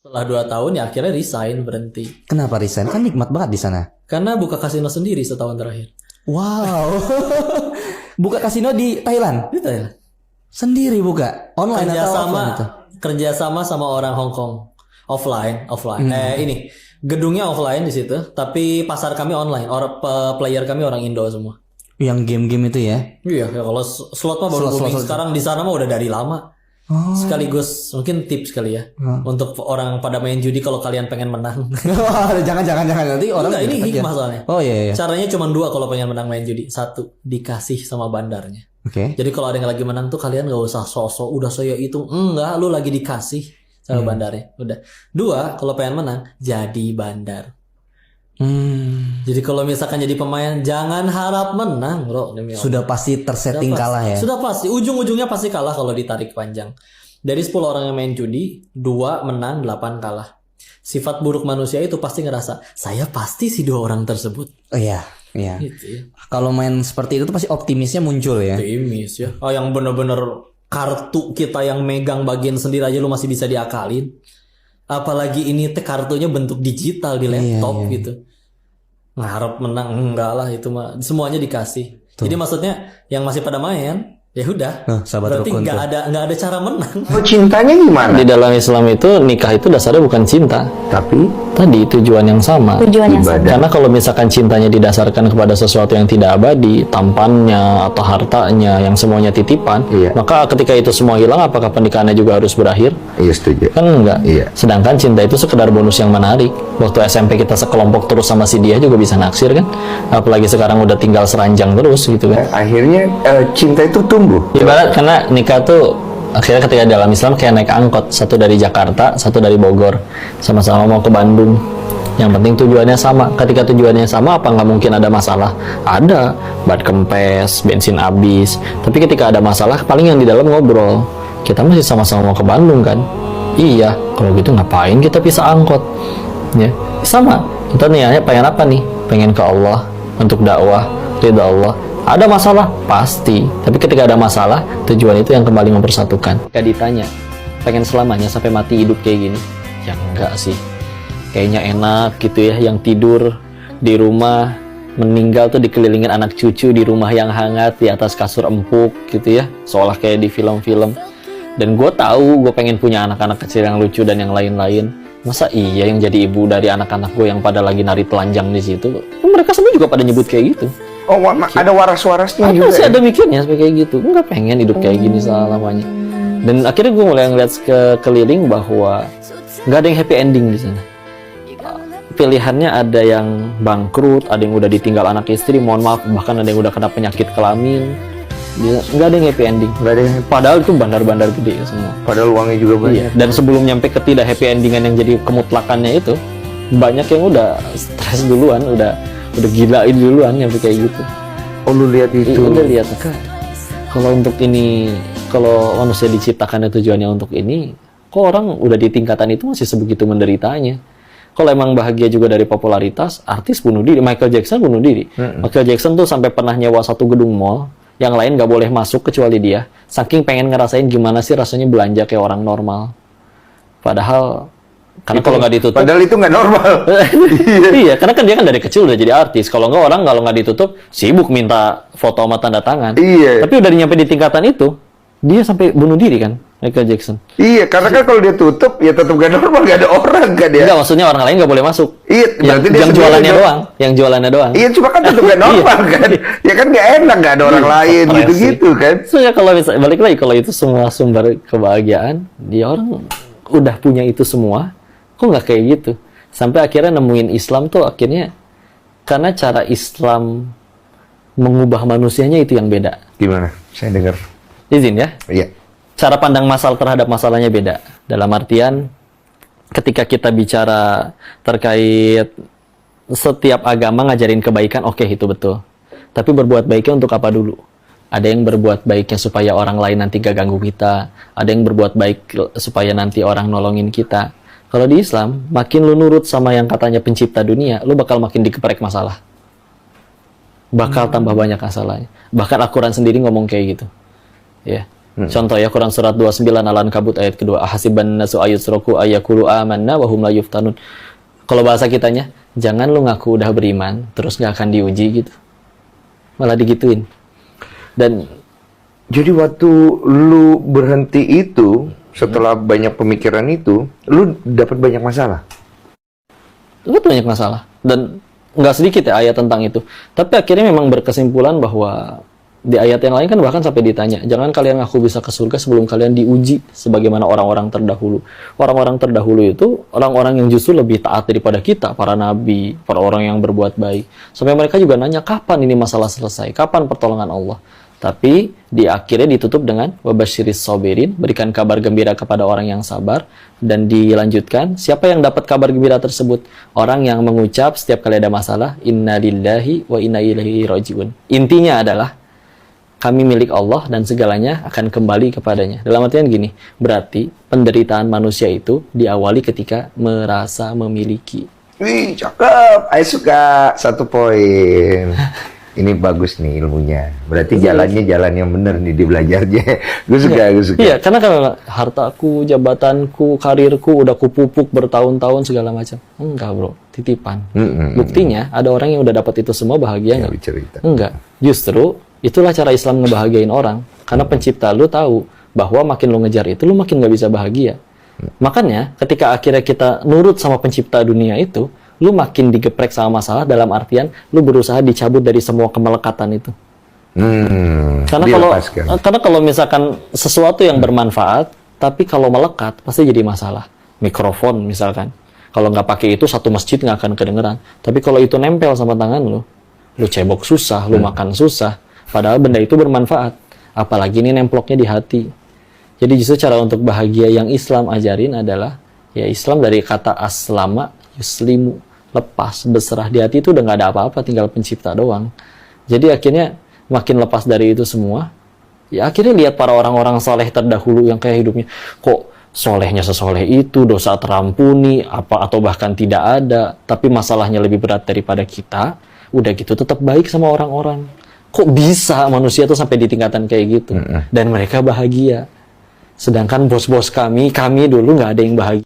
Setelah 2 tahun ya akhirnya resign, berhenti. Kenapa resign? Kan nikmat banget di sana. Karena buka kasino sendiri setahun terakhir. Wow. Buka kasino di Thailand? Gitu ya. Sendiri buka? Online atau offline itu? Kerjasama sama orang Hong Kong. Offline. Ini gedungnya offline di situ, tapi pasar kami online. Player kami orang Indo semua. Yang game-game itu ya? Iya, ya kalau slot mah baru booming. Sekarang di sana mah udah dari lama. Oh. Sekaligus mungkin tips kali ya untuk orang pada main judi kalau kalian pengen menang. jangan nanti orang. Enggak, ini hikmah soalnya. Oh iya. Caranya cuma 2 kalau pengen menang main judi. 1, dikasih sama bandarnya. Oke. Jadi kalau ada yang lagi menang tuh kalian gak usah sosok udah saya itu, enggak, lu lagi dikasih sama bandarnya. Udah. 2, kalau pengen menang jadi bandar. Jadi kalau misalkan jadi pemain jangan harap menang, bro. Sudah pasti tersetting kalah ya. Sudah pasti ujung-ujungnya pasti kalah kalau ditarik panjang. Dari 10 orang yang main judi, 2 menang, 8 kalah. Sifat buruk manusia itu pasti ngerasa saya pasti si 2 orang tersebut. Oh iya. Gitu ya. Kalau main seperti itu tuh pasti optimisnya muncul ya. Optimis ya. Oh, yang bener-bener kartu kita yang megang bagian sendiri aja lu masih bisa diakalin. Apalagi ini kartunya bentuk digital di laptop gitu. Ngarep menang enggak lah, itu mah semuanya dikasih. Jadi maksudnya yang masih pada main ya udah. Sahabat berarti rukun nggak ada cara menang. Cintanya gimana? Di dalam Islam itu nikah itu dasarnya bukan cinta, Tapi tadi tujuan yang sama. Karena kalau misalkan cintanya didasarkan kepada sesuatu yang tidak abadi, tampannya atau hartanya yang semuanya titipan, maka ketika itu semua hilang, apakah pernikahannya juga harus berakhir? iya setuju. Kan enggak. Iya. Sedangkan cinta itu sekedar bonus yang menarik. Waktu SMP kita sekelompok terus sama si dia juga bisa naksir kan? Apalagi sekarang udah tinggal seranjang terus gitu kan? Akhirnya cinta itu tumbuh. Ibarat karena nikah tuh akhirnya ketika dalam Islam kayak naik angkot, satu dari Jakarta, satu dari Bogor, sama-sama mau ke Bandung. Yang penting tujuannya sama. Ketika tujuannya sama, apa nggak mungkin ada masalah? Ada, ban kempes, bensin habis. Tapi ketika ada masalah, paling yang di dalam ngobrol. Kita masih sama-sama mau ke Bandung kan? Iya, kalau gitu ngapain kita pisah angkot? Ya, sama. Kita niatnya pengen apa nih? Pengen ke Allah, untuk dakwah, ridha Allah. Ada masalah? Pasti. Tapi ketika ada masalah, tujuan itu yang kembali mempersatukan. Gak ditanya, pengen selamanya sampai mati hidup kayak gini? Ya enggak sih. Kayaknya enak gitu ya, yang tidur di rumah, meninggal tuh dikelilingin anak cucu di rumah yang hangat, di atas kasur empuk gitu ya. Seolah kayak di film-film. Dan gue tahu gue pengen punya anak-anak kecil yang lucu dan yang lain-lain. Masa iya yang jadi ibu dari anak-anak gue yang pada lagi nari telanjang di situ? Mereka semua juga pada nyebut kayak gitu. Oh, ada waras-warasnya juga. Masih ada mikirnya seperti kayak gitu. Enggak pengen hidup kayak gini selamanya. Dan akhirnya gue mulai ngeliat sekeliling bahwa nggak ada yang happy ending di sana. Pilihannya ada yang bangkrut, ada yang udah ditinggal anak istri, mohon maaf, bahkan ada yang udah kena penyakit kelamin. Nggak ada yang happy ending. Padahal itu bandar-bandar gede semua. Padahal uangnya juga banyak. Iya. Dan sebelum nyampe ke tidak happy endingan yang jadi kemutlakannya itu, banyak yang udah stres duluan, udah gilain duluan nyampe kayak gitu. Oh, lu lihat itu? Udah lihat kan. Kalau untuk ini, kalau manusia diciptakan tujuannya untuk ini, kok orang udah di tingkatan itu masih sebegitu menderitanya? Kalau emang bahagia juga dari popularitas, artis bunuh diri. Michael Jackson bunuh diri. Michael Jackson tuh sampai pernah nyewa satu gedung mall, yang lain nggak boleh masuk kecuali dia. Saking pengen ngerasain gimana sih rasanya belanja kayak orang normal. Padahal, karena kalau nggak ditutup. Padahal itu nggak normal. Iya, karena kan dia kan dari kecil udah jadi artis. Kalau nggak orang kalau nggak ditutup sibuk minta foto sama tanda tangan. Iya. Tapi udah nyampe di tingkatan itu, dia sampai bunuh diri kan, Michael Jackson. Iya, karena kan kalau dia tutup ya tetap nggak normal, nggak ada orang kan dia. Enggak, maksudnya orang lain nggak boleh masuk. Iya, berarti dia yang jualannya doang, yang jualannya doang. Iya, cuma kan tetap nggak normal kan. Ya kan nggak enak, nggak ada orang lain gitu-gitu kan. Soalnya kalau misalnya balik lagi, kalau itu semua sumber kebahagiaan, dia orang udah punya itu semua. Kok nggak kayak gitu? Sampai akhirnya nemuin Islam tuh akhirnya karena cara Islam mengubah manusianya itu yang beda. Gimana? Saya dengar. Izin ya? Iya. Cara pandang masalah terhadap masalahnya beda. Dalam artian ketika kita bicara terkait setiap agama ngajarin kebaikan, oke, itu betul. Tapi berbuat baiknya untuk apa dulu? Ada yang berbuat baiknya supaya orang lain nanti gak ganggu kita. Ada yang berbuat baik supaya nanti orang nolongin kita. Kalau di Islam, makin lu nurut sama yang katanya pencipta dunia, lu bakal makin dikeprek masalah. Bakal tambah banyak masalahnya. Bahkan Al-Quran sendiri ngomong kayak gitu. Ya. Contoh ya, Quran surat 29 Al-Ankabut ayat kedua, ahasiban nasu ayusroku ayakulu amanna wa hum la yuftanun. Kalau bahasa kitanya, jangan lu ngaku udah beriman terus gak akan diuji gitu, malah digituin. Dan Jadi waktu lu berhenti itu, setelah banyak pemikiran itu, lu dapat banyak masalah. lu banyak masalah, dan nggak sedikit ya ayat tentang itu. Tapi akhirnya memang berkesimpulan bahwa di ayat yang lain kan bahkan sampai ditanya, jangan kalian ngaku bisa ke surga sebelum kalian diuji sebagaimana orang-orang terdahulu. Orang-orang terdahulu itu orang-orang yang justru lebih taat daripada kita, para nabi, para orang yang berbuat baik. Sampai mereka juga nanya, kapan ini masalah selesai? Kapan pertolongan Allah? Tapi di akhirnya ditutup dengan wabasyiris sabirin, berikan kabar gembira kepada orang yang sabar, dan dilanjutkan, siapa yang dapat kabar gembira tersebut? Orang yang mengucap setiap kali ada masalah, inna lillahi wa inna ilaihi rajiun. Intinya adalah kami milik Allah dan segalanya akan kembali kepadanya. Dalam artian gini, berarti penderitaan manusia itu diawali ketika merasa memiliki. Wih, cakep. Ayo suka. 1 poin. Ini bagus nih ilmunya. Berarti jalannya jalan yang bener nih di belajarnya. Gue suka. Iya, karena kalau hartaku, jabatanku, karirku udah kupupuk bertahun-tahun segala macam. Enggak, bro. Titipan. Buktinya ada orang yang udah dapat itu semua bahagia nggak? Cerita. Enggak. Justru itulah cara Islam ngebahagiain orang. Karena pencipta lu tahu bahwa makin lu ngejar itu, lu makin nggak bisa bahagia. Makanya ketika akhirnya kita nurut sama pencipta dunia itu, lu makin digeprek sama masalah, dalam artian lu berusaha dicabut dari semua kemelekatan itu. Karena kalau misalkan sesuatu yang bermanfaat, tapi kalau melekat pasti jadi masalah. Mikrofon misalkan, kalau nggak pakai itu satu masjid nggak akan kedengeran. Tapi kalau itu nempel sama tangan lu cebok susah, lu makan susah. Padahal benda itu bermanfaat. Apalagi ini nemploknya di hati. Jadi justru cara untuk bahagia yang Islam ajarin adalah, ya Islam dari kata aslama, yuslimu, lepas, berserah. Di hati itu udah nggak ada apa-apa, tinggal pencipta doang. Jadi akhirnya makin lepas dari itu semua, ya akhirnya lihat para orang-orang soleh terdahulu yang kayak hidupnya, kok solehnya sesoleh itu, dosa terampuni, apa atau bahkan tidak ada, tapi masalahnya lebih berat daripada kita, udah gitu tetap baik sama orang-orang. Kok bisa manusia tuh sampai di tingkatan kayak gitu? Dan mereka bahagia. Sedangkan bos-bos kami dulu nggak ada yang bahagia.